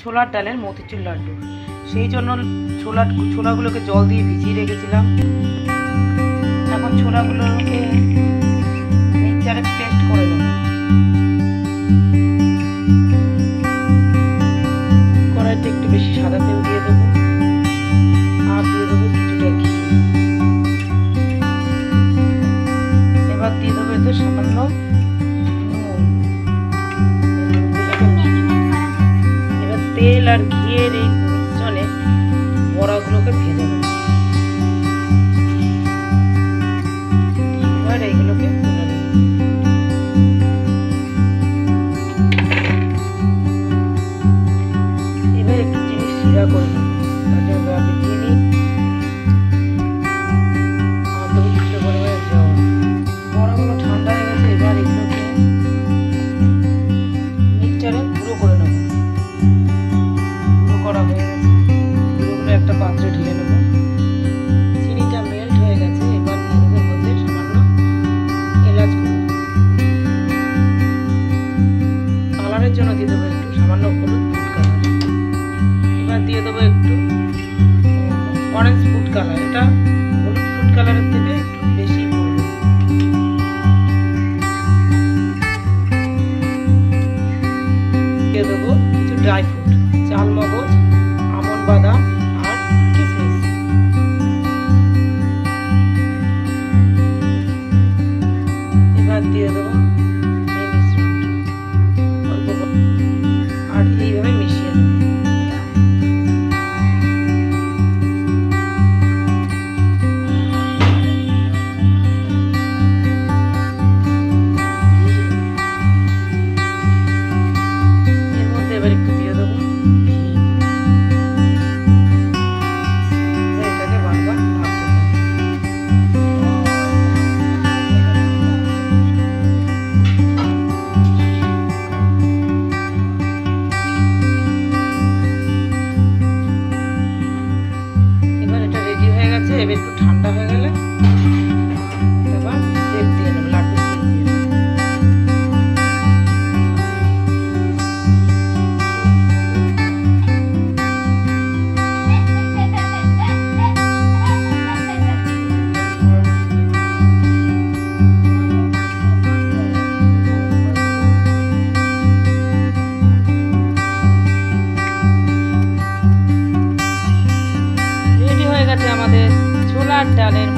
ছোলার ডালের মতিচুর লাড্ডু। সেই জন্য ছোলাগুলোকে জল দিয়ে ভিজিয়ে রেখেছিলাম। এখন ছোলাগুলোকে মিক্সচারে পেস্ট করে নেব। কড়াইতে একটু বেশি সাদা তেল দিয়ে দেবো, আর দিয়ে দেবো কিছুটা ঘি। এবার দিয়ে দেবো এতে সামান্য তেল আর ঘিয়ের এই মিশ্রণে বড়াগুলোকে ভেজে নেব। এবার এইগুলোকে তুলে নেব। এবার একটু চিনি শিরা করে নেব। তার জন্য আমি চিনি আর দেবো কিছুটা পরিমাণে জল। বড়াগুলো ঠান্ডা হয়ে গেছে। এবার এগুলোকে মিক্সচারে গুঁড়ো করে নেব। করা হয়ে গেছে, গুঁড়োগুলো একটা পাত্রে ঢেলে নেব। চিনিটা মেল্ট হয়ে গেছে। এবার দিয়ে দেবো এর মধ্যে সামান্য এলাচ গুঁড়ো। কালারের জন্য দিয়ে দেবো একটু সামান্য হলুদ ফুড কালার। এবার দিয়ে দেবো একটু অরেঞ্জ ফুড কালার। এটা হলুদ ফুড কালারের থেকে একটু বেশি পড়বে। দিয়ে দেবো কিছু ড্রাই ফ্রুট, চালমগজ, আমন্ড, বাদাম আর কিশমিশ। এবার দিয়ে দেবো এই মিশ্রণটা অল্প করে, আর এইভাবে মিশিয়ে নেব। এর মধ্যে এবার একটু দিয়ে দেবো এবার একটু ঠান্ডা হয়ে গেলে এবার শেপ দিয়ে নেব, লাড্ডু শেপ দিয়ে নেব। রেডি হয়ে গেছে আমাদের ছোলার ডালের